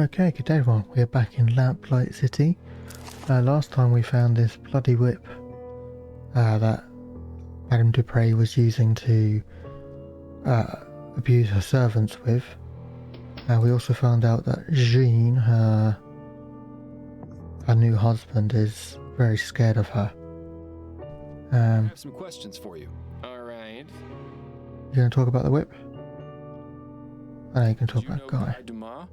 Okay, good day everyone. We're back in Lamplight City. Last time we found this bloody whip that Madame Dupray was using to abuse her servants with. We also found out that Jean, her new husband, is very scared of her. I have some questions for you. Alright. You going to talk about the whip? I know you can talk about Guy. Dumas?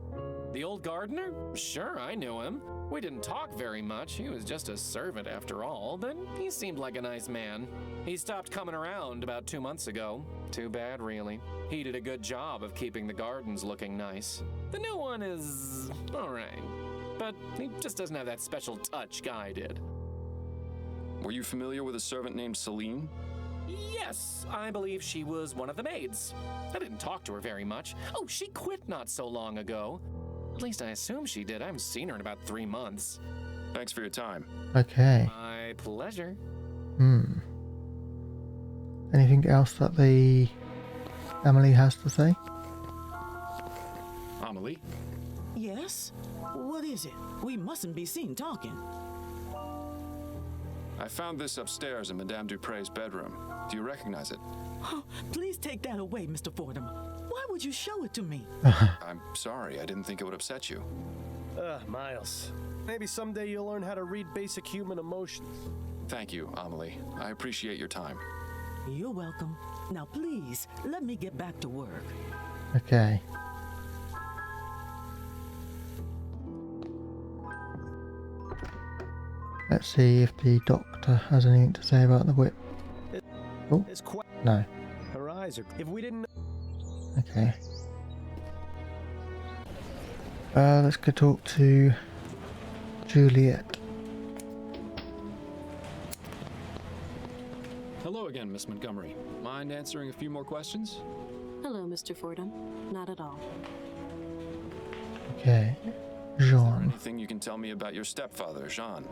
The old gardener? Sure, I knew him. We didn't talk very much. He was just a servant after all, but he seemed like a nice man. He stopped coming around about 2 months ago. Too bad, really. He did a good job of keeping the gardens looking nice. The new one is alright, but he just doesn't have that special touch Guy did. Were you familiar with a servant named Celine? Yes, I believe she was one of the maids. I didn't talk to her very much. Oh, she quit not so long ago. At least I assume she did. I haven't seen her in about 3 months. Thanks for your time. Okay. My pleasure. Anything else that the Emily has to say? Amelie? Yes? What is it? We mustn't be seen talking. I found this upstairs in Madame Dupray's bedroom. Do you recognize it? Oh, please take that away, Mr. Fordham. Why would you show it to me? I'm sorry, I didn't think it would upset you. Miles. Maybe someday you'll learn how to read basic human emotions. Thank you, Amelie. I appreciate your time. You're welcome. Now please, let me get back to work. Okay. Let's see if the doctor has anything to say about the whip. Oh, no. Her eyes are... If we didn't... Okay. Let's go talk to Juliet. Hello again, Miss Montgomery. Mind answering a few more questions? Hello, Mr. Fordham. Not at all. Okay. Is there Jean. anything you can tell me about your stepfather, Jean?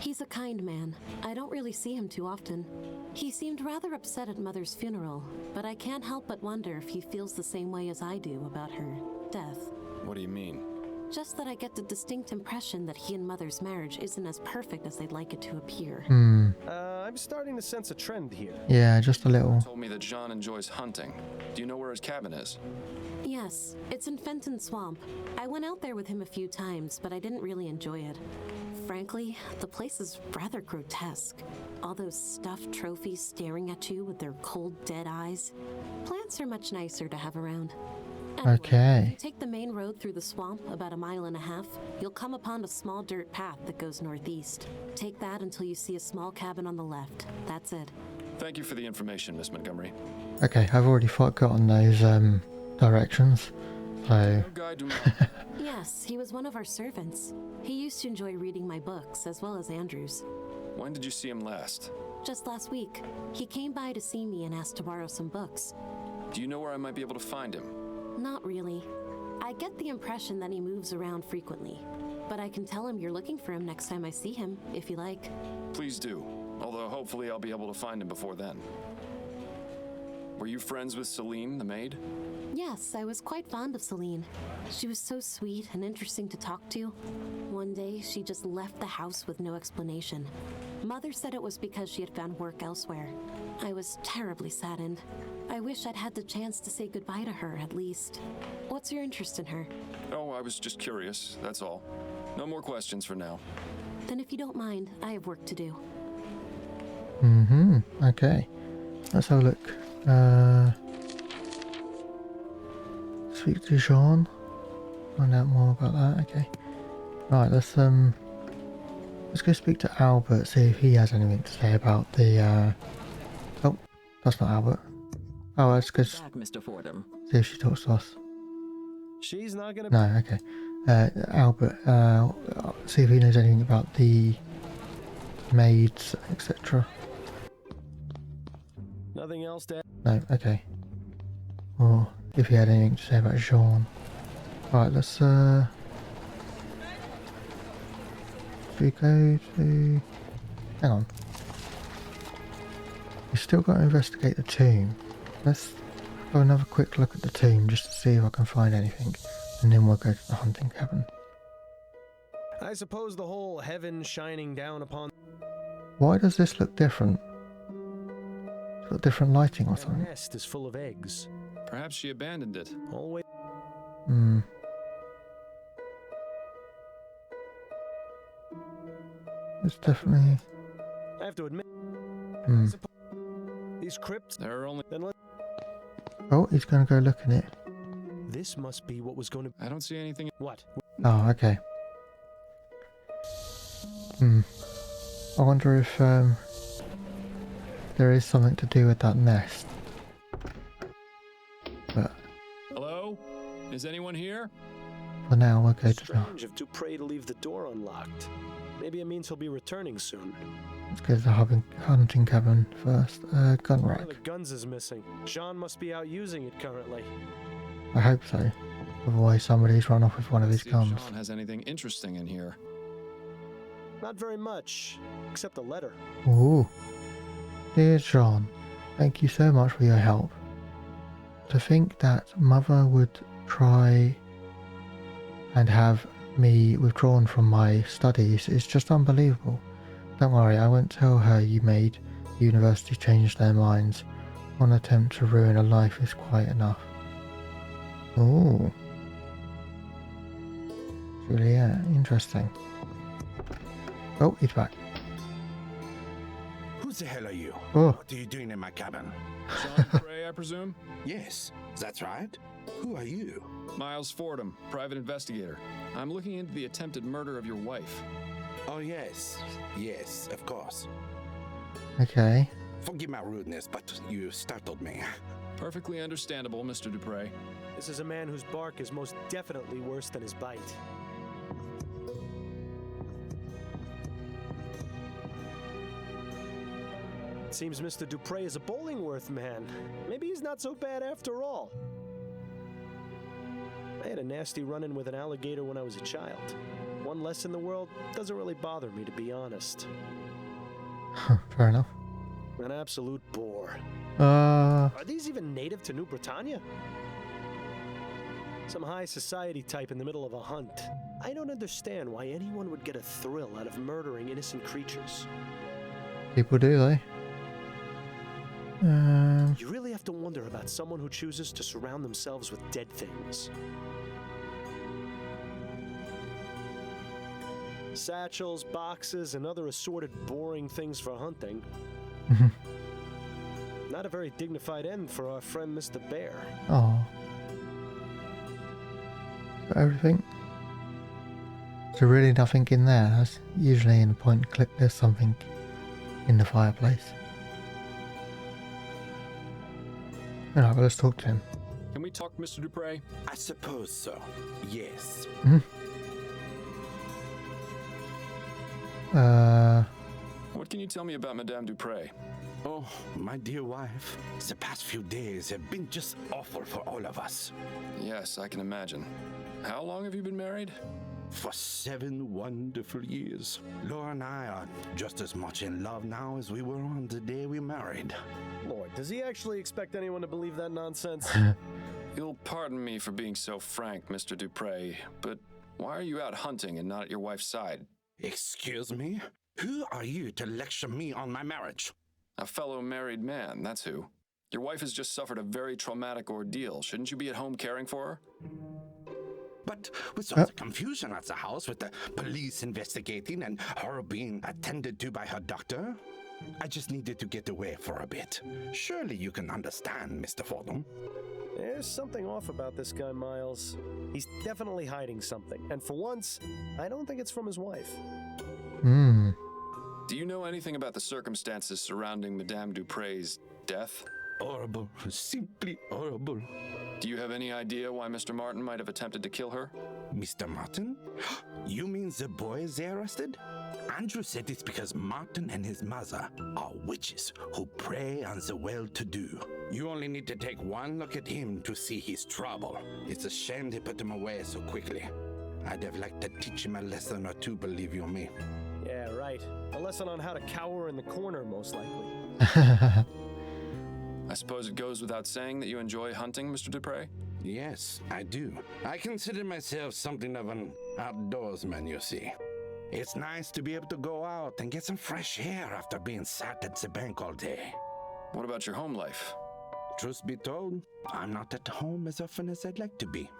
He's a kind man. I don't really see him too often. He seemed rather upset at Mother's funeral, but I can't help but wonder if he feels the same way as I do about her death. What do you mean? Just that I get the distinct impression that he and Mother's marriage isn't as perfect as they'd like it to appear. I'm starting to sense a trend here. Yeah, just a little. Told me that Jean enjoys hunting. Do you know where his cabin is? Yes, it's in Fenton Swamp. I went out there with him a few times, but I didn't really enjoy it. Frankly, the place is rather grotesque. All those stuffed trophies staring at you with their cold, dead eyes. Plants are much nicer to have around. Anyway, Okay. if you take the main road through the swamp about 1.5 miles, you'll come upon a small dirt path that goes northeast. Take that until you see a small cabin on the left. That's it. Thank you for the information, Miss Montgomery. Okay, I've already forgotten those directions. So No Guy Dumas. Yes, he was one of our servants. He used to enjoy reading my books, as well as Andrew's. When did you see him last? Just last week, he came by to see me and asked to borrow some books. Do you know where I might be able to find him? Not really. I get the impression that he moves around frequently, but I can tell him you're looking for him next time I see him, if you like. Please do. Although hopefully I'll be able to find him before then. Were you friends with Celine, the maid? Yes, I was quite fond of Celine. She was so sweet and interesting to talk to. One day, she just left the house with no explanation. Mother said it was because she had found work elsewhere. I was terribly saddened. I wish I'd had the chance to say goodbye to her, at least. What's your interest in her? Oh, I was just curious, that's all. No more questions for now. Then if you don't mind, I have work to do. okay. Let's have a look. Speak to Jean. Find out more about that. Okay. Right, let's go speak to Albert, see if he has anything to say about the oh, that's not Albert. Oh, let's go see Back, Mr. Fordham. if she talks to us. She's not gonna... No, okay. Albert, see if he knows anything about the maids, etc. Nothing else to... No, okay. Or if he had anything to say about Jean. Right, let's we go to... Hang on. We've still got to investigate the tomb. Let's have another quick look at the tomb just to see if I can find anything and then we'll go to the hunting cabin. I suppose the whole heaven shining down upon Why does this look different? It's got different lighting or that something. nest is full of eggs. Perhaps she abandoned it. Always. Hmm. It's definitely. I have to admit, Hmm. these crypts. There are only. Then let. Oh, he's gonna go look at it. This must be what was going to. I don't see anything. What? Oh, okay. Hmm. I wonder if there is something to do with that nest. But Hello? Is anyone here? for now, we'll go to the. Strange of Dupray to leave the door unlocked. Maybe it means he'll be returning soon. Let's go to the hunting cabin first. Gun One rack. of the guns is missing. John must be out using it currently. I hope so. Otherwise, somebody's run off with one of his See if guns. Sean has anything interesting in here. Not very much, except a letter. Ooh. Dear John, thank you so much for your help. To think that Mother would try and have me withdrawn from my studies is just unbelievable. Don't worry, I won't tell her you made the university change their minds. One attempt to ruin a life is quite enough. Ooh. Really, yeah, interesting. Oh, he's back. Who the hell are you? Oh. What are you doing in my cabin? Sean Dupray, I presume? Yes, that's right. Who are you? Miles Fordham, private investigator. I'm looking into the attempted murder of your wife. Oh, yes. Yes, of course. Okay. Forgive my rudeness, but you startled me. Perfectly understandable, Mr. Dupray. This is a man whose bark is most definitely worse than his bite. It seems Mr. Dupray is a Bollingworth man. Maybe he's not so bad after all. I had a nasty run-in with an alligator when I was a child. One less in the world doesn't really bother me, to be honest. Fair enough. An absolute bore. Uh, Are these even native to New Britannia? Some high society type in the middle of a hunt. I don't understand why anyone would get a thrill out of murdering innocent creatures. people do, they? You really have to wonder about someone who chooses to surround themselves with dead things. Satchels, boxes, and other assorted boring things for hunting. Not a very dignified end for our friend Mr. Bear. Oh. Got everything? Is there really nothing in there? That's usually in the point and click there's something in the fireplace. Alright, well, let's talk to him. Can we talk, Mr. Dupray? I suppose so. Yes. What can you tell me about Madame Dupray? Oh, my dear wife, the past few days have been just awful for all of us. Yes, I can imagine. How long have you been married? For 7 wonderful years. Laura and I are just as much in love now as we were on the day we married. Lord, does he actually expect anyone to believe that nonsense? You'll pardon me for being so frank, Mr. Dupray, but why are you out hunting and not at your wife's side? Excuse me? Who are you to lecture me on my marriage? A fellow married man, that's who. Your wife has just suffered a very traumatic ordeal. Shouldn't you be at home caring for her? But with all the confusion at the house, with the police investigating and her being attended to by her doctor, I just needed to get away for a bit. Surely you can understand, Mr. Fordham. There's something off about this guy, Miles. He's definitely hiding something. And for once, I don't think it's from his wife. Do you know anything about the circumstances surrounding Madame Dupray's death? Horrible. Simply horrible. Do you have any idea why Mr. Martin might have attempted to kill her? Mr. Martin? You mean the boys they arrested? Andrew said it's because Martin and his mother are witches who prey on the well-to-do. You only need to take one look at him to see his trouble. It's a shame they put him away so quickly. I'd have liked to teach him a lesson or two, believe you me. Yeah, right. A lesson on how to cower in the corner, most likely. I suppose it goes without saying that you enjoy hunting, Mr. Dupray? Yes, I do. I consider myself something of an outdoorsman, you see. It's nice to be able to go out and get some fresh air after being sat at the bank all day. What about your home life? Truth be told, I'm not at home as often as I'd like to be.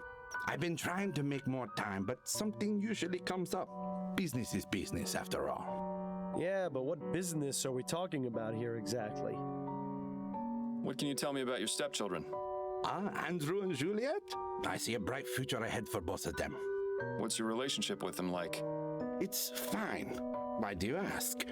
I've been trying to make more time, but something usually comes up. Business is business, after all. Yeah, but what business are we talking about here exactly? What can you tell me about your stepchildren? Andrew and Juliet? I see a bright future ahead for both of them. What's your relationship with them like? It's fine. Why do you ask?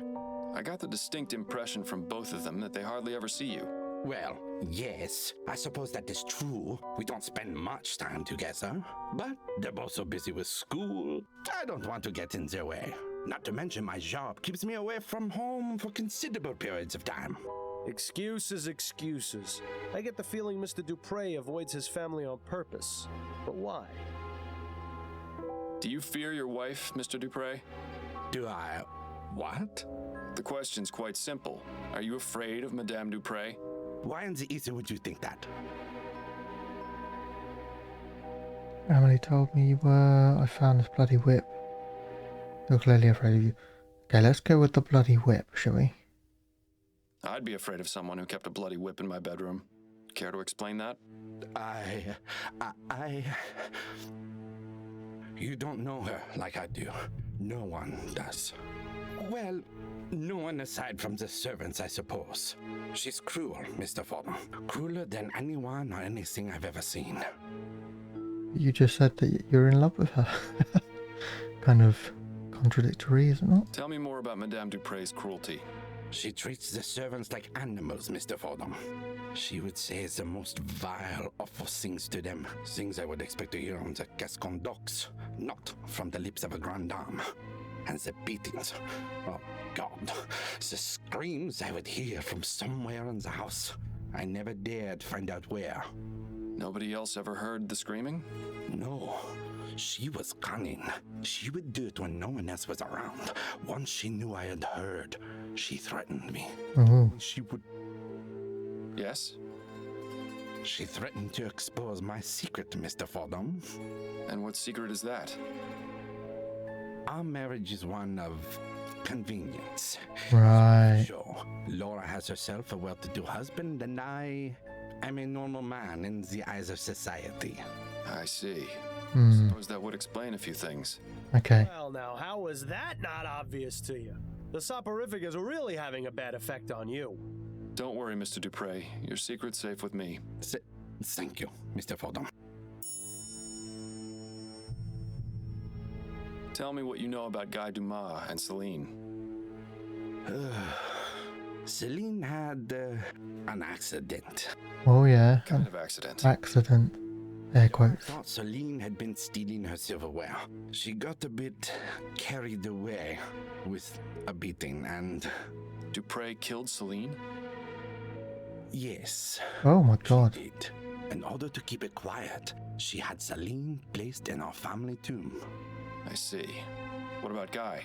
I got the distinct impression from both of them that they hardly ever see you. Well, yes, I suppose that is true. We don't spend much time together. But they're both so busy with school, I don't want to get in their way. Not to mention my job keeps me away from home for considerable periods of time. Excuses, excuses. I get the feeling Mr. Dupray avoids his family on purpose. But why? Do you fear your wife, Mr. Dupray? Do I... what? The question's quite simple. Are you afraid of Madame Dupray? Why in the ether would you think that? Emily told me you were. I found this bloody whip. You're clearly afraid of you. Okay, let's go with the bloody whip, shall we? I'd be afraid of someone who kept a bloody whip in my bedroom. Care to explain that? You don't know her like I do. No one does. Well, no one aside from the servants, I suppose. She's cruel, Mr. Fordham. Crueler than anyone or anything I've ever seen. You just said that you're in love with her. Kind of contradictory, is it not? Tell me more about Madame Dupray's cruelty. She treats the servants like animals, Mr. Fordham. She would say the most vile, awful things to them. Things I would expect to hear on the Gascon docks, not from the lips of a grande dame. And the beatings, oh God, the screams I would hear from somewhere in the house. I never dared find out where. Nobody else ever heard the screaming? No, she was cunning. She would do it when no one else was around. Once she knew I had heard, she threatened me. Oh. She would... Yes? She threatened to expose my secret, Mr. Fordham. And what secret is that? Our marriage is one of convenience. Right. Sure, Laura has herself a well-to-do husband, and I'm a normal man in the eyes of society. I see. Hmm. Suppose that would explain a few things. Okay. Well, now, how was that not obvious to you? The soporific is really having a bad effect on you. Don't worry, Mr. Dupray. Your secret's safe with me. Thank you, Mr. Fordham. Tell me what you know about Guy Dumas and Celine. Celine had an accident. Oh yeah. What kind of accident? Accident. Air I quotes. thought Celine had been stealing her silverware. She got a bit carried away with a beating, and Dupray killed Celine? yes, Oh my god. she did. In order to keep it quiet, she had Celine placed in our family tomb. I see. What about Guy?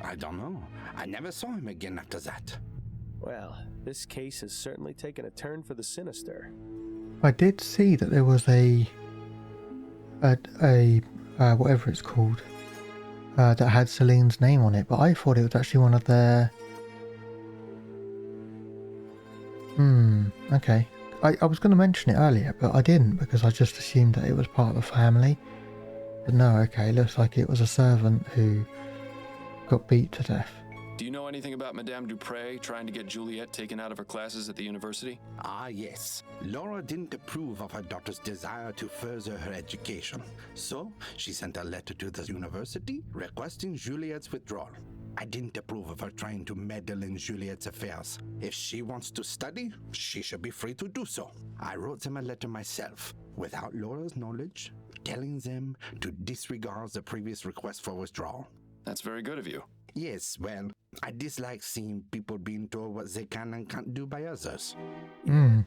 I don't know. I never saw him again after that. Well, this case has certainly taken a turn for the sinister. I did see that there was a whatever it's called that had Celine's name on it, but I thought it was actually one of their. Okay. I was going to mention it earlier, but I didn't because I just assumed that it was part of the family. But no, okay, looks like it was a servant who got beat to death. Do you know anything about Madame Dupray trying to get Juliet taken out of her classes at the university? Ah, yes. Laura didn't approve of her daughter's desire to further her education. So, she sent a letter to the university requesting Juliet's withdrawal. I didn't approve of her trying to meddle in Juliet's affairs. If she wants to study, she should be free to do so. I wrote them a letter myself, without Laura's knowledge, telling them to disregard the previous request for withdrawal. That's very good of you. Yes, well, I dislike seeing people being told what they can and can't do by others.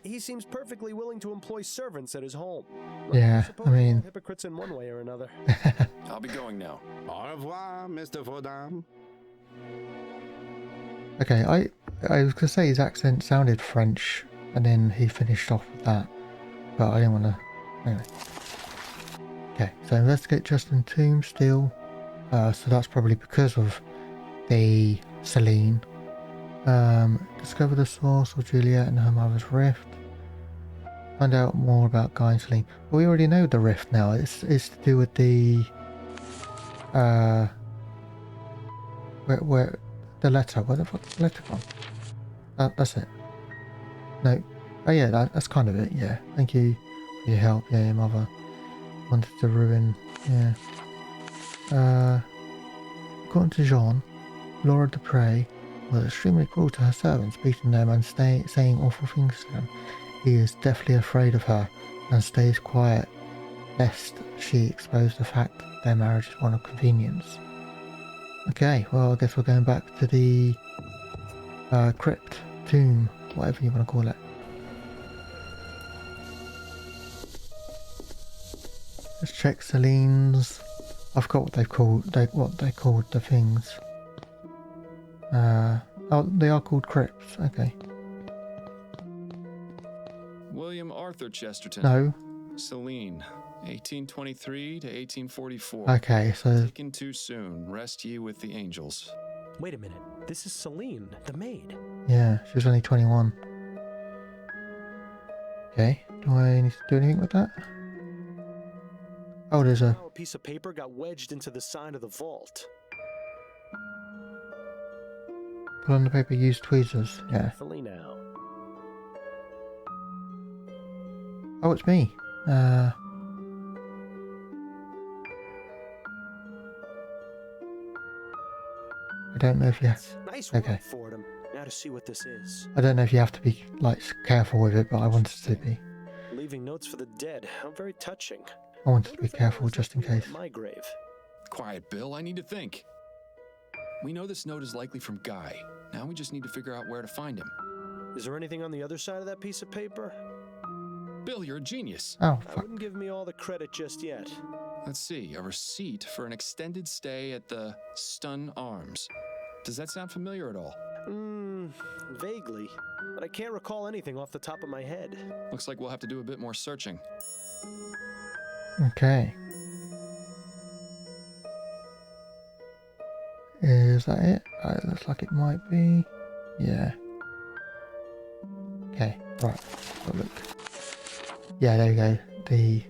He seems perfectly willing to employ servants at his home. Yeah, suppose I we're all mean- hypocrites in one way or another. I'll be going now. Au revoir, Mr. Fordham. Okay, I was going to say his accent sounded French, and then he finished off with that, but I didn't want to Anyway. Okay, so investigate chest and tomb still. So that's probably because of the Celine. Discover the source of Juliet and her mother's rift. Find out more about Guy and Celine. Well, we already know the rift now. It's to do with the where the letter. Where the fuck is the letter from? That's it. No. Oh yeah, that's kind of it. Yeah. Thank you for your help. Yeah, your mother wanted to ruin. Yeah. According to Jean, Laura Dupray was extremely cruel to her servants, beating them and saying awful things to them. He is deathly afraid of her and stays quiet, lest she expose the fact that their marriage is one of convenience. Okay, well, I guess we're going back to the crypt, tomb, whatever you want to call it. Let's check Celine's. I forgot what they called the things. Oh, they are called crypts. Okay. William Arthur Chesterton. No. Celine, 1823 to 1844. Okay, so Taken too soon. Rest ye with the angels. Wait a minute. This is Celine, the maid. yeah, she was only 21. Okay, do I need to do anything with that? Oh, there's a. Now a piece of paper got wedged into the side of the vault. Pull on the paper, use tweezers. Yeah. Carefully now. Oh, it's me. I don't know if you. Nice Okay. work, Fordham. Now to see what this is. I don't know if you have to be like careful with it, but I wanted to be. Leaving notes for the dead. How very touching. I wanted to be Wonder if careful anyone's just in left a note case. at my grave. Quiet, Bill. I need to think. We know this note is likely from Guy. Now we just need to figure out where to find him. Is there anything on the other side of that piece of paper? Bill, you're a genius. Oh I fuck. wouldn't give me all the credit just yet. Let's see. A receipt for an extended stay at the Stun Arms. Does that sound familiar at all? Vaguely. But I can't recall anything off the top of my head. Looks like we'll have to do a bit more searching. Okay. Is that it? It looks like it might be. Yeah. Okay, right. Got a look. Yeah, there we go. The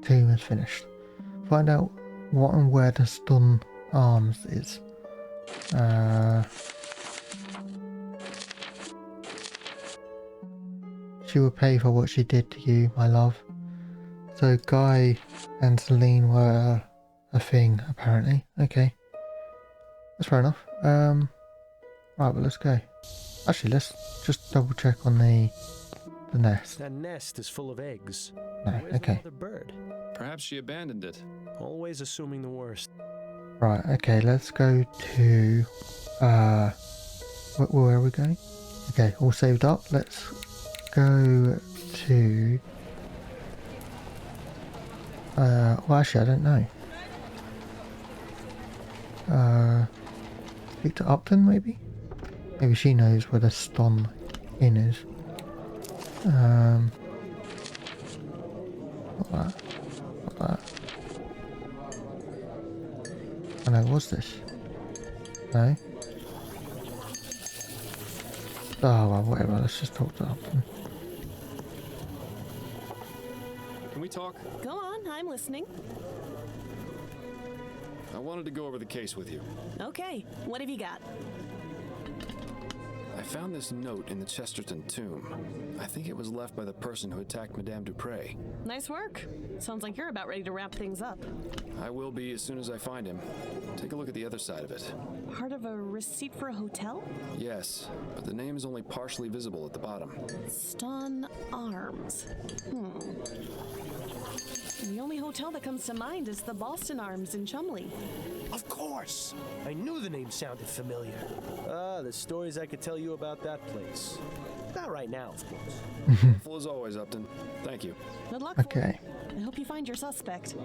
tomb is finished. Find out what and where the Stun Arms is. She will pay for what she did to you, my love. So Guy and Celine were a thing, apparently. Okay. That's fair enough. Right, well, let's go. Actually, let's just double check on the nest. That nest is full of eggs. No, Where's okay. the other bird? Perhaps she abandoned it. Always assuming the worst. Right, okay, let's go to where are we going? Okay, all saved up. Let's go to well, actually I don't know. Speak to Upton maybe? Maybe she knows where the Stun Inn is. Not that. Not that. Oh no, what's this? No? Oh well, whatever, let's just talk to Upton. Can we talk? Go on, I'm listening. I wanted to go over the case with you. Okay, what have you got? I found this note in the Chesterton tomb. I think it was left by the person who attacked Madame Dupray. Nice work. Sounds like you're about ready to wrap things up. I will be as soon as I find him. Take a look at the other side of it. Part of a receipt for a hotel? Yes, but the name is only partially visible at the bottom. Stun Arms. The only hotel that comes to mind is the Boston Arms in Chumley. Of course! I knew the name sounded familiar. The stories I could tell you about that place. Not right now, of course. Full as always, Upton. Thank you. Good luck. Okay, I hope you find your suspect.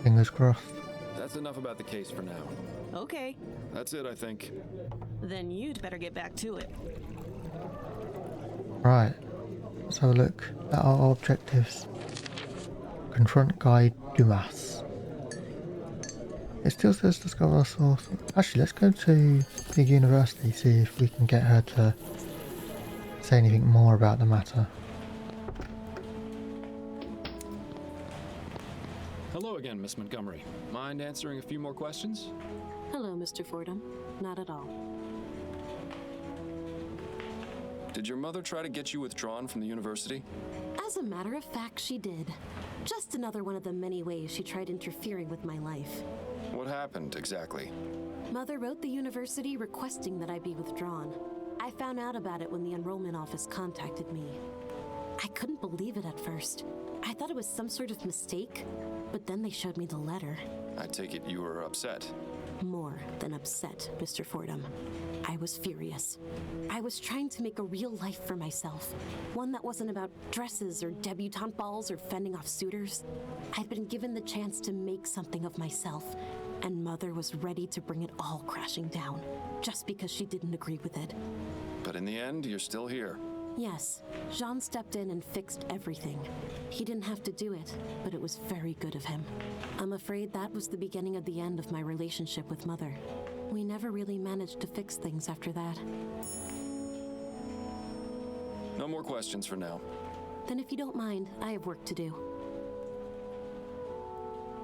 fingers crossed. That's enough about the case for now. Okay, That's it, I think. then you'd better get back to it. Right, let's have a look at our objectives. confront Guy Dumas. It still says discover the source. Actually, let's go to the university, see if we can get her to say anything more about the matter. Hello again, Miss Montgomery. Mind answering a few more questions? Hello, Mr. Fordham. Not at all. Did your mother try to get you withdrawn from the university? As a matter of fact, she did. Just another one of the many ways she tried interfering with my life. What happened exactly? Mother wrote the university requesting that I be withdrawn. I found out about it when the enrollment office contacted me. I couldn't believe it at first. I thought it was some sort of mistake, but then they showed me the letter. I take it you were upset. More than upset, Mr. Fordham. I was furious. I was trying to make a real life for myself. One that wasn't about dresses or debutante balls or fending off suitors. I'd been given the chance to make something of myself, and Mother was ready to bring it all crashing down, just because she didn't agree with it. But in the end, you're still here. Yes, Jean stepped in and fixed everything. He didn't have to do it, but it was very good of him. I'm afraid that was the beginning of the end of my relationship with Mother. We never really managed to fix things after that. No more questions for now. Then if you don't mind, I have work to do.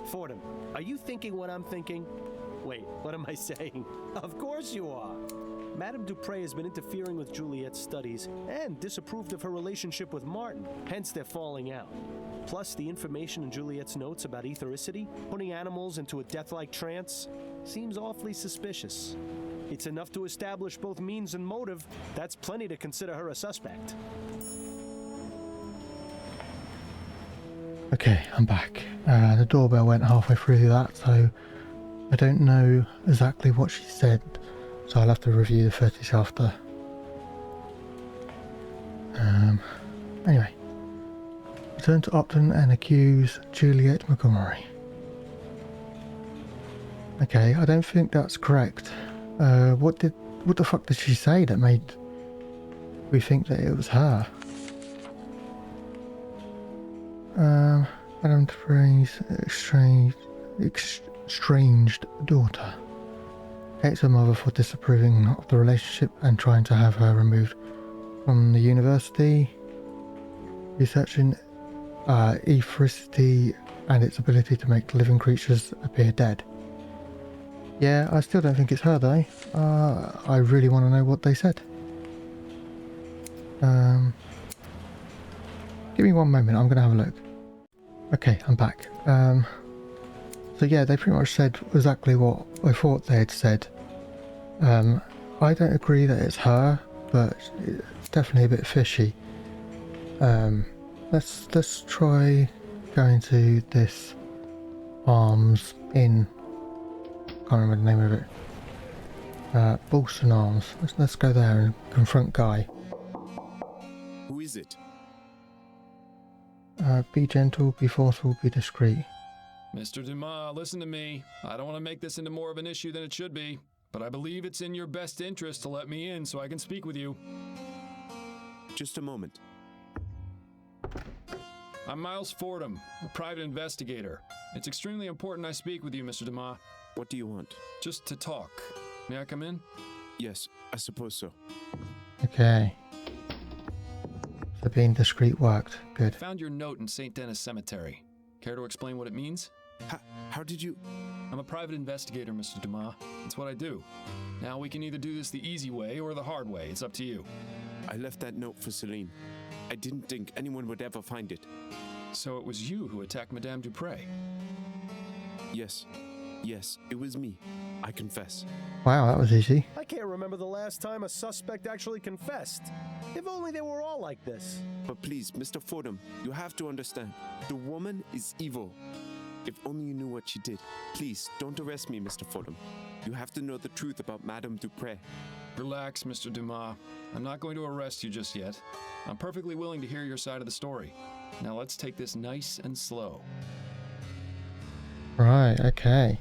Fordham, are you thinking what I'm thinking? Wait, what am I saying? Of course you are. Madame Dupray has been interfering with Juliet's studies and disapproved of her relationship with Martin, hence they're falling out. Plus, the information in Juliet's notes about ethericity, putting animals into a death-like trance, seems awfully suspicious. It's enough to establish both means and motive. That's plenty to consider her a suspect. Okay, I'm back. The doorbell went halfway through that, so I don't know exactly what she said. So I'll have to review the footage after. Anyway. Return to Upton and accuse Juliet Montgomery. Okay, I don't think that's correct. What the fuck did she say that made we think that it was her? Madame Dupray's estranged daughter hates her mother for disapproving of the relationship and trying to have her removed from the university. Researching ethericity and its ability to make living creatures appear dead. Yeah, I still don't think it's her though. I really want to know what they said. Give me one moment, I'm going to have a look. Okay, I'm back. So yeah, they pretty much said exactly what I thought they had said. I don't agree that it's her, but it's definitely a bit fishy. Let's try going to this Arms Inn. Can't remember the name of it. Boston Arms. Let's go there and confront Guy. Who is it? Be gentle, be forceful, be discreet. Mr. Dumas, listen to me. I don't want to make this into more of an issue than it should be, but I believe it's in your best interest to let me in so I can speak with you. Just a moment. I'm Miles Fordham, a private investigator. It's extremely important I speak with you, Mr. Dumas. What do you want? Just to talk. May I come in? Yes, I suppose so. Okay. So being discreet worked. Good. Found your note in St. Denis Cemetery. Care to explain what it means? How did you... I'm a private investigator, Mr. Dumas. It's what I do. Now we can either do this the easy way or the hard way. It's up to you. I left that note for Celine. I didn't think anyone would ever find it. So it was you who attacked Madame Dupray? Yes, it was me. I confess. Wow, that was easy. I can't remember the last time a suspect actually confessed. If only they were all like this. But please, Mr. Fordham, you have to understand. The woman is evil. If only you knew what she did. Please, don't arrest me, Mr. Fordham. You have to know the truth about Madame Dupray. Relax, Mr. Dumas. I'm not going to arrest you just yet. I'm perfectly willing to hear your side of the story. Now let's take this nice and slow. Right, okay.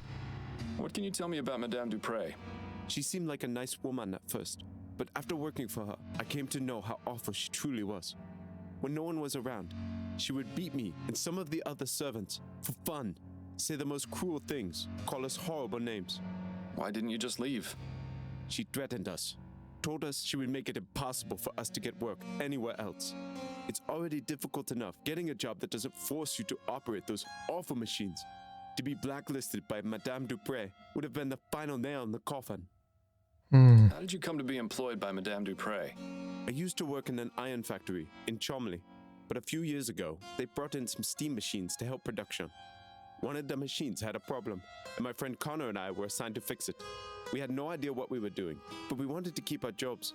What can you tell me about Madame Dupray? She seemed like a nice woman at first, but after working for her, I came to know how awful she truly was. When no one was around, She would beat me and some of the other servants for fun, say the most cruel things, call us horrible names. Why didn't you just leave? She threatened us, told us she would make it impossible for us to get work anywhere else. It's already difficult enough getting a job that doesn't force you to operate those awful machines. To be blacklisted by Madame Dupray would have been the final nail in the coffin. How did you come to be employed by Madame Dupray? I used to work in an iron factory in Chomley, but a few years ago, they brought in some steam machines to help production. One of the machines had a problem, and my friend Connor and I were assigned to fix it. We had no idea what we were doing, but we wanted to keep our jobs.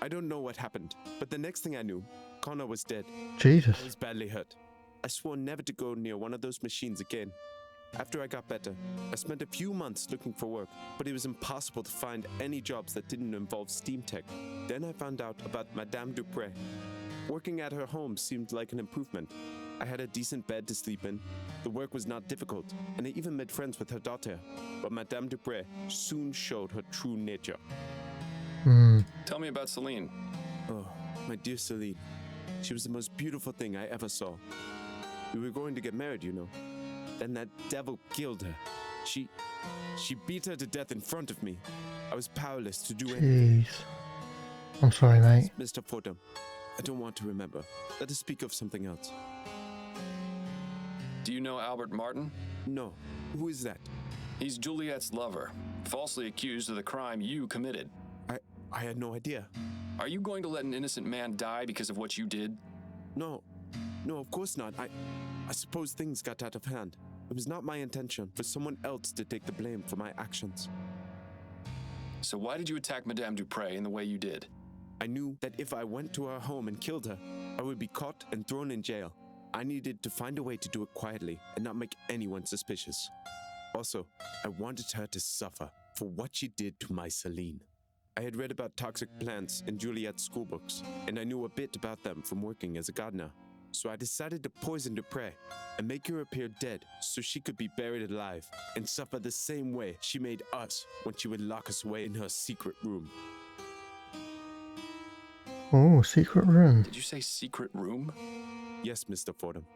I don't know what happened, but the next thing I knew, Connor was dead. Jesus. I was badly hurt. I swore never to go near one of those machines again. After I got better, I spent a few months looking for work, but it was impossible to find any jobs that didn't involve steam tech. Then I found out about Madame Dupray. Working at her home seemed like an improvement. I had a decent bed to sleep in, the work was not difficult, and I even made friends with her daughter. But Madame Dupray soon showed her true nature. Tell me about Celine. Oh, my dear Celine. She was the most beautiful thing I ever saw. We were going to get married, you know. Then that devil killed her. She beat her to death in front of me. I was powerless to do anything. Jeez. I'm sorry, mate. Mr. Fordham, I don't want to remember. Let us speak of something else. Do you know Albert Martin? No. Who is that? He's Juliet's lover, falsely accused of the crime you committed. I had no idea. Are you going to let an innocent man die because of what you did? No, of course not. I suppose things got out of hand. It was not my intention for someone else to take the blame for my actions. So why did you attack Madame Dupray in the way you did? I knew that if I went to her home and killed her, I would be caught and thrown in jail. I needed to find a way to do it quietly and not make anyone suspicious. Also, I wanted her to suffer for what she did to my Celine. I had read about toxic plants in Juliet's schoolbooks, and I knew a bit about them from working as a gardener. So I decided to poison Dupray and make her appear dead so she could be buried alive and suffer the same way she made us when she would lock us away in her secret room. Oh, secret room. Did you say secret room? Yes, Mr. Fordham.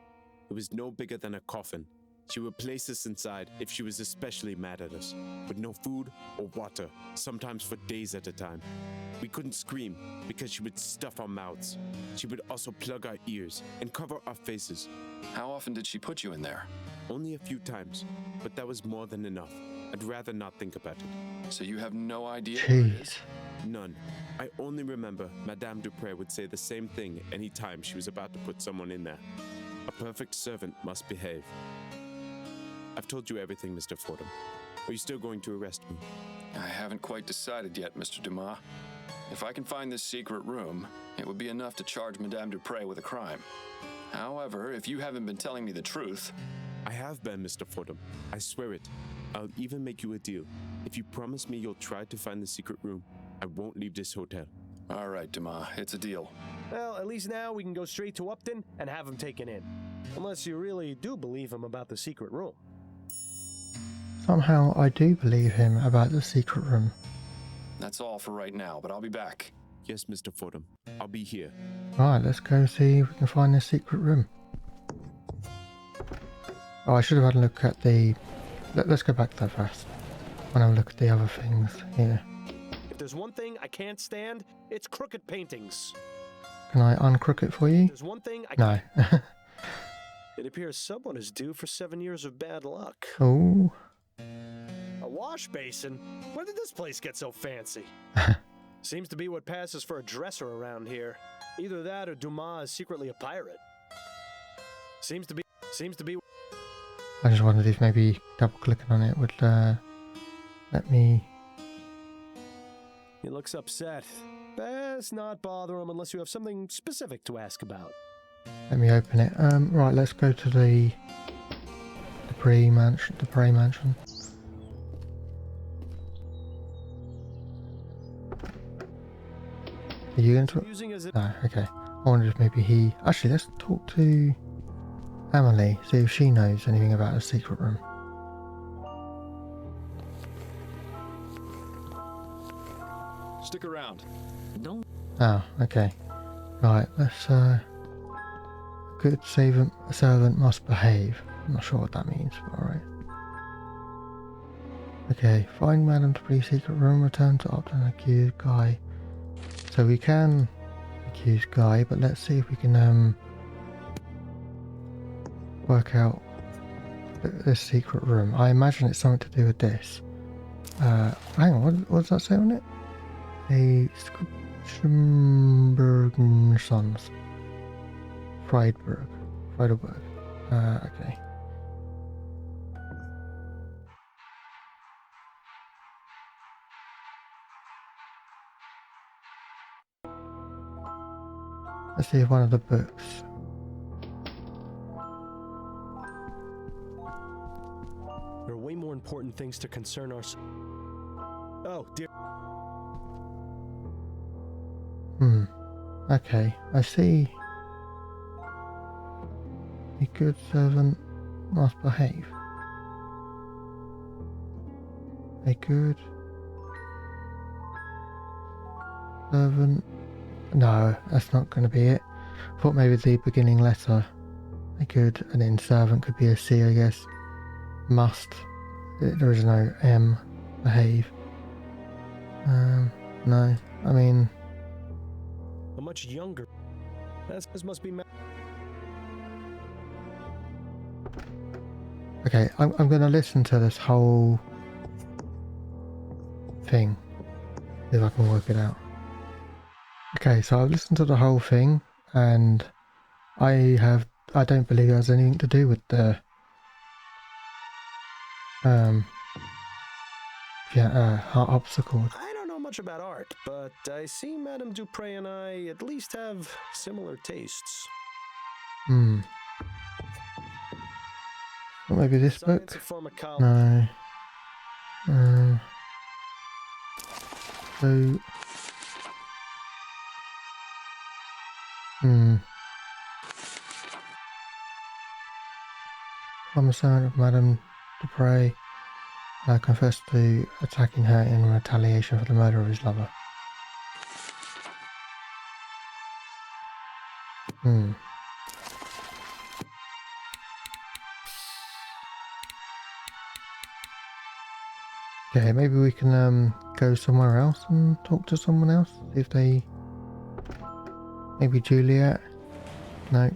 It was no bigger than a coffin. She would place us inside if she was especially mad at us, with no food or water, sometimes for days at a time. We couldn't scream because she would stuff our mouths. She would also plug our ears and cover our faces. How often did she put you in there? Only a few times, but that was more than enough. I'd rather not think about it. So you have no idea where it is? None. I only remember Madame Dupray would say the same thing any time she was about to put someone in there. A perfect servant must behave. I've told you everything, Mr. Fordham. Are you still going to arrest me? I haven't quite decided yet, Mr. Dumas. If I can find this secret room, it would be enough to charge Madame Dupray with a crime. However, if you haven't been telling me the truth... I have been, Mr. Fordham. I swear it. I'll even make you a deal. If you promise me you'll try to find the secret room, I won't leave this hotel. All right, Dumas, it's a deal. Well, at least now we can go straight to Upton and have him taken in. Unless you really do believe him about the secret room. Somehow I do believe him about the secret room. That's all for right now, but I'll be back. Yes, Mr. Fordham. I'll be here. Right, let's go see if we can find this secret room. Oh, I should have had a look at the... Let's go back to that first. I want to look at the other things here. If there's one thing I can't stand, it's crooked paintings. Can I uncrook it for you? There's one thing I No. It appears someone is due for 7 years of bad luck. Oh. A wash basin? When did this place get so fancy? Seems to be what passes for a dresser around here. Either that or Dumas is secretly a pirate. Seems to be. I just wondered if maybe double clicking on it would let me... He looks upset. Best not bother him unless you have something specific to ask about. Let me open it. Right, let's go to the Dupray mansion. Are you going to... No, okay. I wondered if maybe he... Actually, let's talk to Emily, see if she knows anything about a secret room. Stick around. Don't. Oh, okay. Right, let's go good servant must behave. I'm not sure what that means, but alright. Okay, find Madame Dupree's secret room, return to Upton and accuse Guy. So we can accuse Guy, but let's see if we can work out this secret room. I imagine it's something to do with this. Hang on, what does that say on it? A Schumbergen Sons. Friedberg. Okay. Let's see if one of the books. There are way more important things to concern us. Oh, dear. Okay, I see. A good servant must behave. A good servant. No, that's not going to be it. I thought maybe the beginning letter. A good, and then servant could be a C, I guess. Must. There is no M. Behave. No. I mean. A much younger. This must be. Okay, I'm going to listen to this whole thing. See if I can work it out. Okay, so I've listened to the whole thing, and I don't believe it has anything to do with the obstacle. I don't know much about art, but I see Madame Dupray and I at least have similar tastes. Well, maybe this Science book? of pharmacology. No. So. I'm a servant of Madame Dupray. Confessed to attacking her in retaliation for the murder of his lover. Okay, maybe we can go somewhere else and talk to someone else. See if they... Maybe Juliet? No.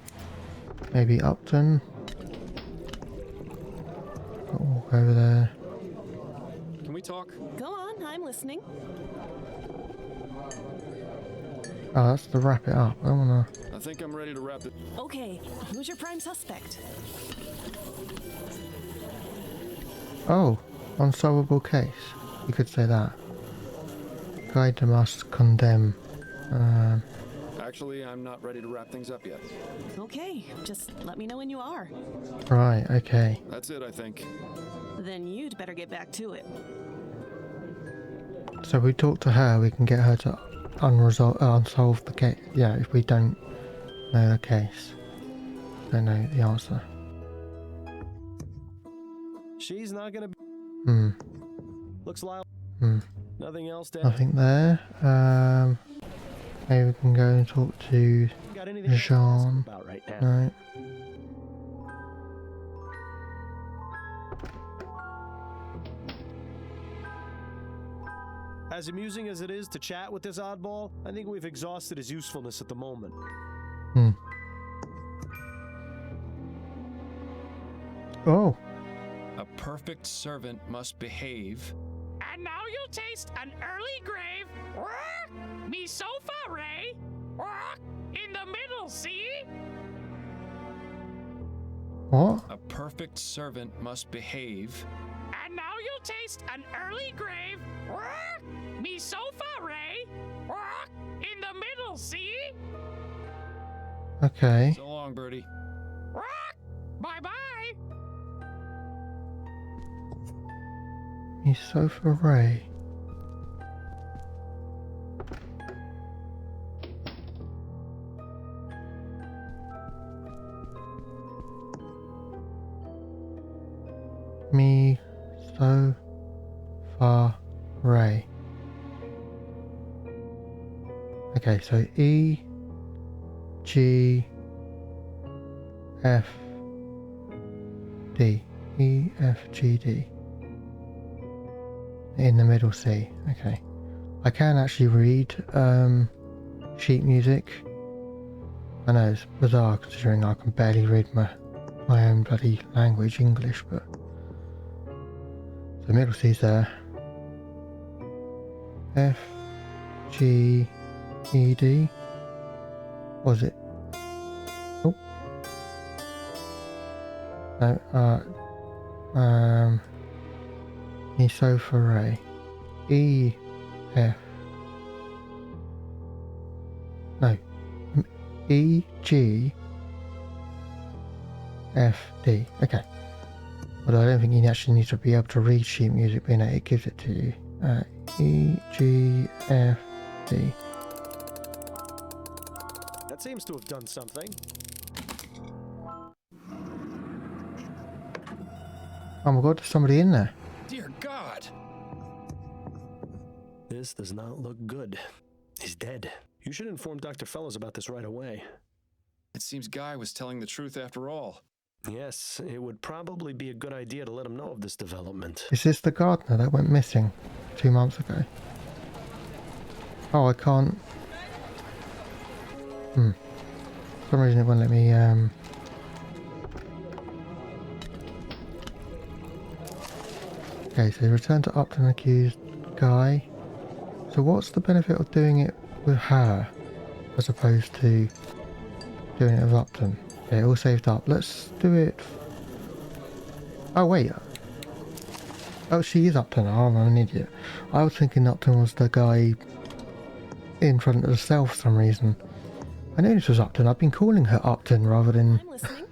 Maybe Upton? I'll walk over there. Can we talk? Go on, I'm listening. Oh, that's to wrap it up. I don't wanna... I think I'm ready to wrap it. Okay, who's your prime suspect? Oh, unsolvable case. You could say that. Guide must condemn. Actually, I'm not ready to wrap things up yet. Okay, just let me know when you are. Right, okay. That's it, I think. Then you'd better get back to it. So if we talk to her, we can get her to unsolve the case. Yeah, if we don't know the case. Don't know the answer. She's not gonna be. Looks like. Nothing else to add. Nothing there. Maybe we can go and talk to Got anything else to ask Jean. about right now? No. As amusing as it is to chat with this oddball, I think we've exhausted his usefulness at the moment. Oh. A perfect servant must behave. And now you'll taste an early grave. Me sofa, Ray. In the middle, see? What? A perfect servant must behave. And now you'll taste an early grave. Me sofa, Ray. In the middle, see? Okay. So long, Birdie. Bye-bye. He's Sofa Ray. Me so far Ray. Okay, so E G F D. E F G D. In the middle C. Okay. I can actually read sheet music. I know it's bizarre considering I can barely read my own bloody language, English, but the middle C's there. F G E D. Was it? Oh. No, Misophoray. E F. No. E G F D. Okay. Although I don't think you actually need to be able to read sheet music, being that it gives it to you. E G F D. That seems to have done something. Oh my god, there's somebody in there. Dear God! This does not look good. He's dead. You should inform Dr. Fellows about this right away. It seems Guy was telling the truth after all. Yes, it would probably be a good idea to let him know of this development. Is this the gardener that went missing 2 months ago? Oh, I can't. For some reason it won't let me, Okay, so return to Upton accused Guy. So what's the benefit of doing it with her as opposed to doing it with Upton? Okay, all saved up. Let's do it. Oh wait. Oh, she is Upton. Oh, I'm an idiot. I was thinking Upton was the guy in front of the cell for some reason. I knew this was Upton. I've been calling her Upton rather than I'm listening.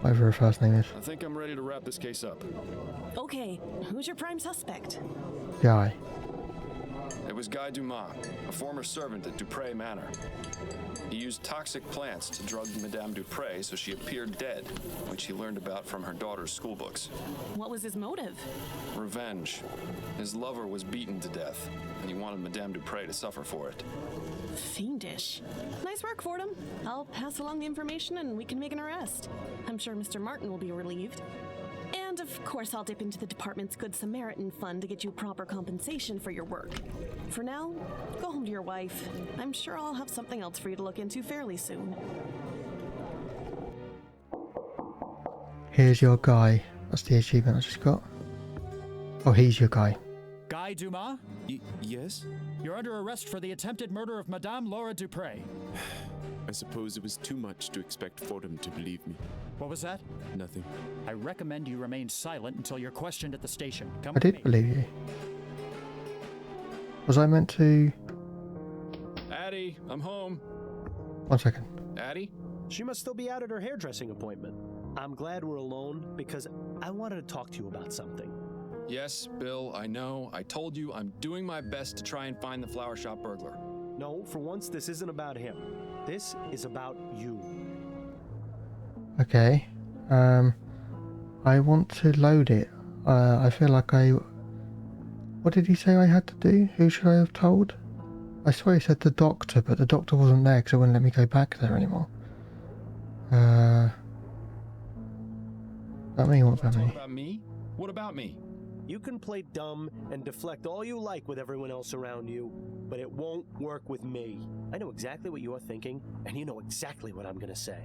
whatever her first name is. I think I'm ready to wrap this case up. Okay, who's your prime suspect? Guy. It was Guy Dumas, a former servant at Dupray Manor. He used toxic plants to drug Madame Dupray so she appeared dead, which he learned about from her daughter's schoolbooks. What was his motive? Revenge. His lover was beaten to death, and he wanted Madame Dupray to suffer for it. Fiendish. Nice work, Fordham. I'll pass along the information and we can make an arrest. I'm sure Mr. Martin will be relieved. And of course, I'll dip into the department's Good Samaritan fund to get you proper compensation for your work. For now, go home to your wife. I'm sure I'll have something else for you to look into fairly soon. Here's your guy. That's the achievement I just got. Oh, he's your guy. Guy Dumas? Yes? You're under arrest for the attempted murder of Madame Laura Dupray. I suppose it was too much to expect Fordham to believe me. What was that? Nothing. I recommend you remain silent until you're questioned at the station. Come I with did me. believe you. Was I meant to... Addie, I'm home. 1 second. Addie? She must still be out at her hairdressing appointment. I'm glad we're alone because I wanted to talk to you about something. Yes, Bill, I know. I told you I'm doing my best to try and find the flower shop burglar. No, for once, this isn't about him. This is about you. Okay. I want to load it. I feel like I... What did he say I had to do? Who should I have told? I swear he said the doctor, but the doctor wasn't there because it wouldn't let me go back there anymore. About me? What about me? Talk about me? What about me? You can play dumb and deflect all you like with everyone else around you, but it won't work with me. I know exactly what you're thinking, and you know exactly what I'm gonna say.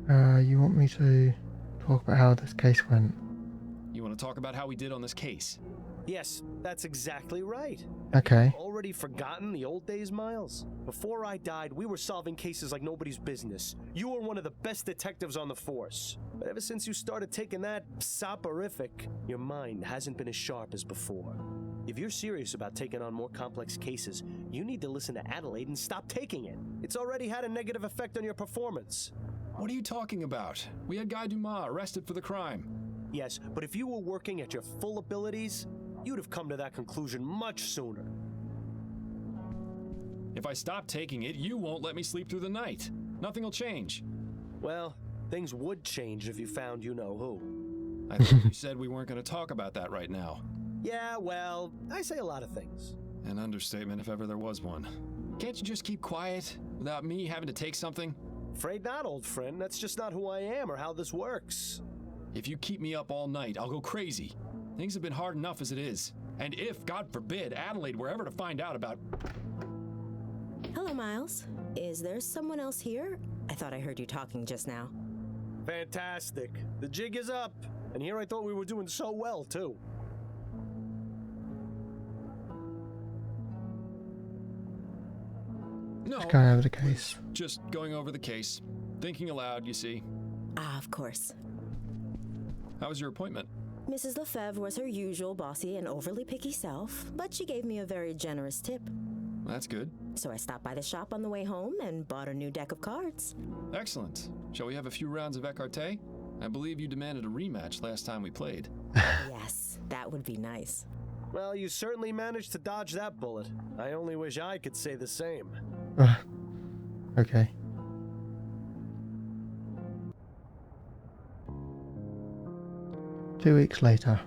You want me to talk about how this case went? You want to talk about how we did on this case? Yes, that's exactly right. Okay. Already forgotten the old days, Miles? Before I died, we were solving cases like nobody's business. You were one of the best detectives on the force. But ever since you started taking that soporific, your mind hasn't been as sharp as before. If you're serious about taking on more complex cases, you need to listen to Adelaide and stop taking it. It's already had a negative effect on your performance. What are you talking about? We had Guy Dumas arrested for the crime. Yes, but if you were working at your full abilities, you'd have come to that conclusion much sooner. If I stop taking it, you won't let me sleep through the night. Nothing will change. Well, things would change if you found you-know-who. I thought you said we weren't going to talk about that right now. Yeah, well, I say a lot of things. An understatement if ever there was one. Can't you just keep quiet without me having to take something? Afraid not, old friend. That's just not who I am or how this works. If you keep me up all night, I'll go crazy. Things have been hard enough as it is. And if, God forbid, Adelaide were ever to find out about... Hello, Miles. Is there someone else here? I thought I heard you talking just now. Fantastic. The jig is up. And here I thought we were doing so well, too. No, Just going over the case. just going over the case. Thinking aloud, you see. Ah, of course. How was your appointment? Mrs. Lefebvre was her usual bossy and overly picky self, but she gave me a very generous tip. That's good. So I stopped by the shop on the way home and bought a new deck of cards. Excellent. Shall we have a few rounds of écarté? I believe you demanded a rematch last time we played. Yes, that would be nice. Well, you certainly managed to dodge that bullet. I only wish I could say the same. Okay. Two weeks later.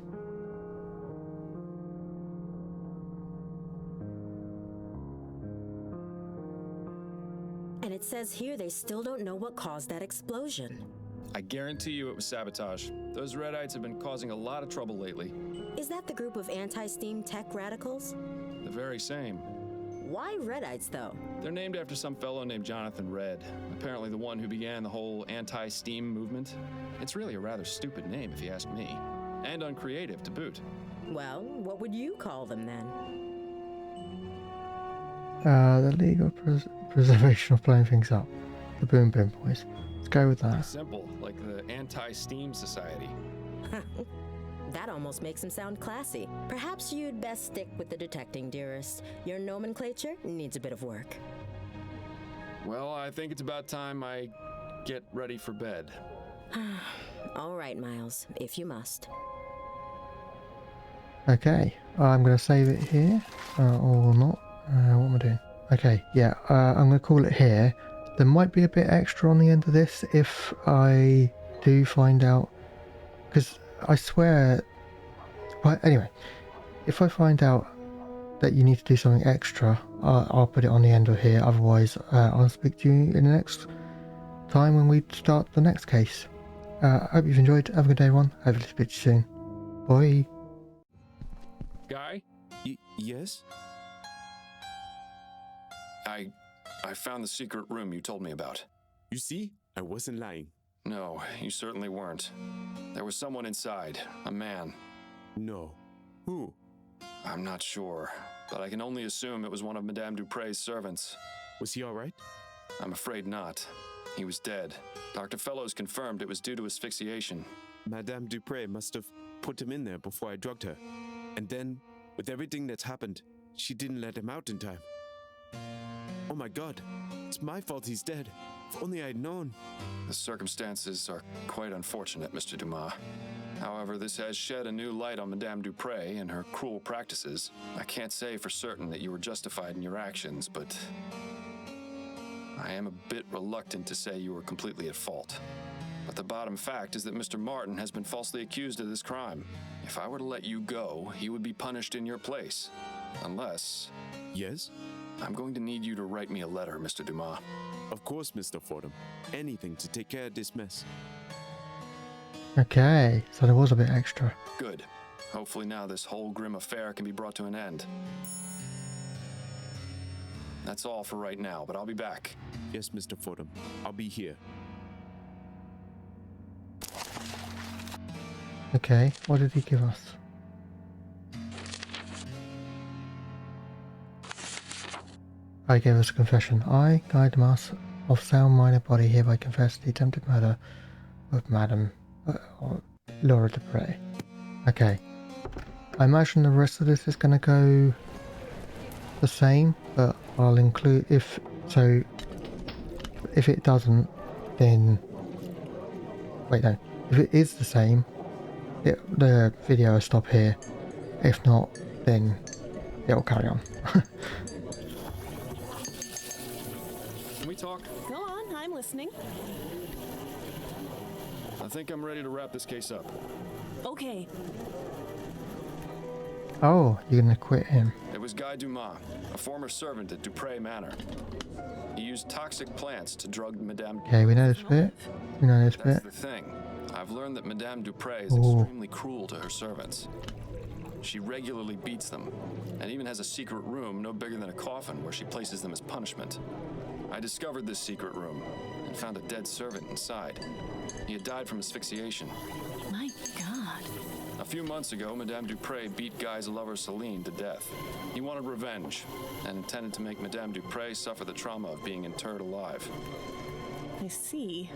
And it says here they still don't know what caused that explosion. I guarantee you it was sabotage. Those Redites have been causing a lot of trouble lately. Is that the group of anti-steam tech radicals? The very same. Why Redites, though? They're named after some fellow named Jonathan Red, apparently the one who began the whole anti-steam movement. It's really a rather stupid name, if you ask me. And uncreative, to boot. Well, what would you call them then? The League of Preservation of Blowing Things Up. The Boom Boom Boys. Let's go with that. Simple, like the Anti-Steam Society. That almost makes him sound classy. Perhaps you'd best stick with the detecting, dearest. Your nomenclature needs a bit of work. Well, I think it's about time I get ready for bed. All right, Miles, if you must. Okay, I'm going to save it here, or not. What am I doing? Okay, yeah, I'm going to call it here. There might be a bit extra on the end of this if I do find out, because I swear, but anyway, if I find out that you need to do something extra, I'll put it on the end of here. Otherwise, I'll speak to you in the next time when we start the next case. Hope you've enjoyed. Have a good day, everyone. Hopefully speak to you soon. Bye. Guy? Yes? I found the secret room you told me about. You see? I wasn't lying. No, you certainly weren't. There was someone inside, a man. No. Who? I'm not sure, but I can only assume it was one of Madame Dupray's servants. Was he all right? I'm afraid not. He was dead. Dr. Fellows confirmed it was due to asphyxiation. Madame Dupray must have put him in there before I drugged her. And then, with everything that's happened, she didn't let him out in time. Oh my God, it's my fault he's dead. If only I'd known. The circumstances are quite unfortunate, Mr. Dumas. However, this has shed a new light on Madame Dupray and her cruel practices. I can't say for certain that you were justified in your actions, but I am a bit reluctant to say you were completely at fault. But the bottom fact is that Mr. Martin has been falsely accused of this crime. If I were to let you go, he would be punished in your place. Unless... Yes? I'm going to need you to write me a letter, Mr. Dumas. Of course, Mr. Fordham. Anything to take care of this mess. Okay, so there was a bit extra. Good. Hopefully now this whole grim affair can be brought to an end. That's all for right now, but I'll be back. Yes, Mr. Fordham. I'll be here. Okay, what did he give us? I gave us a confession. I, Guy Dumas, of sound mind and body, hereby confess the attempted murder of Madame Laura Dupray. Okay. I imagine the rest of this is going to go the same, but I'll include if it doesn't, then wait, no. If it is the same, the video will stop here. If not, then it'll carry on. Can we talk? Go on, I'm listening. I think I'm ready to wrap this case up. Okay. Oh, you're gonna quit him. It was Guy Dumas, a former servant at Dupray Manor. He used toxic plants to drug Madame. Okay, we know this bit. We know this That's bit. the thing. I've learned that Madame Dupray is Ooh. extremely cruel to her servants. She regularly beats them, and even has a secret room no bigger than a coffin where she places them as punishment. I discovered this secret room and found a dead servant inside. He had died from asphyxiation. My God. A few months ago, Madame Dupray beat Guy's lover Celine to death. He wanted revenge and intended to make Madame Dupray suffer the trauma of being interred alive. I see.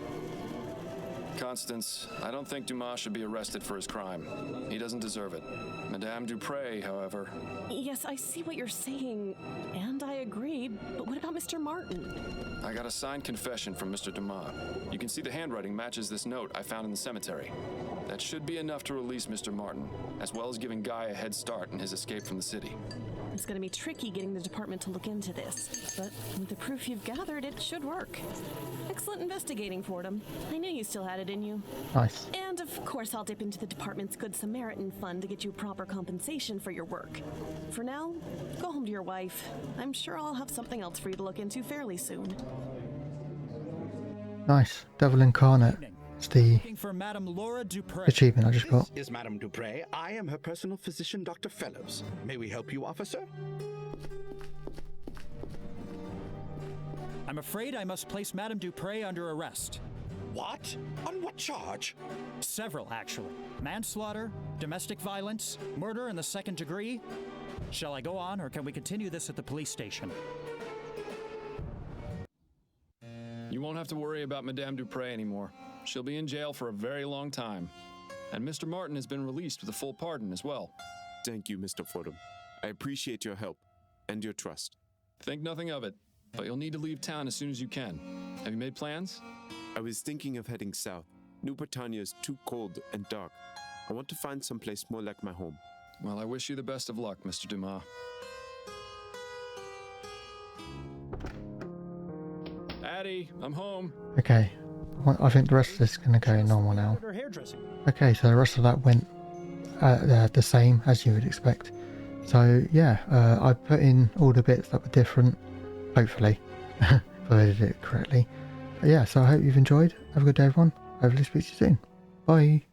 Constance, I don't think Dumas should be arrested for his crime. He doesn't deserve it. Madame Dupray, however... Yes, I see what you're saying, and I agree, but what about Mr. Martin? I got a signed confession from Mr. Dumas. You can see the handwriting matches this note I found in the cemetery. That should be enough to release Mr. Martin, as well as giving Guy a head start in his escape from the city. It's going to be tricky getting the department to look into this, but with the proof you've gathered, it should work. Excellent investigating, Fordham. I knew you still had it in you. Nice. And of course, I'll dip into the department's Good Samaritan fund to get you proper compensation for your work. For now, go home to your wife. I'm sure I'll have something else for you to look into fairly soon. Nice. Devil Incarnate. It's the Looking for Madame Laura Dupray. achievement I just got. This is Madame Dupray. I am her personal physician, Dr. Fellows. May we help you, officer? I'm afraid I must place Madame Dupray under arrest. What? On what charge? Several, actually. Manslaughter, domestic violence, murder in the second degree. Shall I go on, or can we continue this at the police station? You won't have to worry about Madame Dupray anymore. She'll be in jail for a very long time. And Mr. Martin has been released with a full pardon as well. Thank you, Mr. Fordham. I appreciate your help and your trust. Think nothing of it, but you'll need to leave town as soon as you can. Have you made plans? I was thinking of heading south. New Britannia is too cold and dark. I want to find someplace more like my home. Well, I wish you the best of luck, Mr. Dumas. Addie, I'm home. Okay. I think the rest of this is going to go normal now. Her hairdressing. Okay, so the rest of that went the same as you would expect. So yeah, I put in all the bits that were different, hopefully, if I did it correctly. But yeah, so I hope you've enjoyed. Have a good day, everyone. Hopefully speak to you soon. Bye.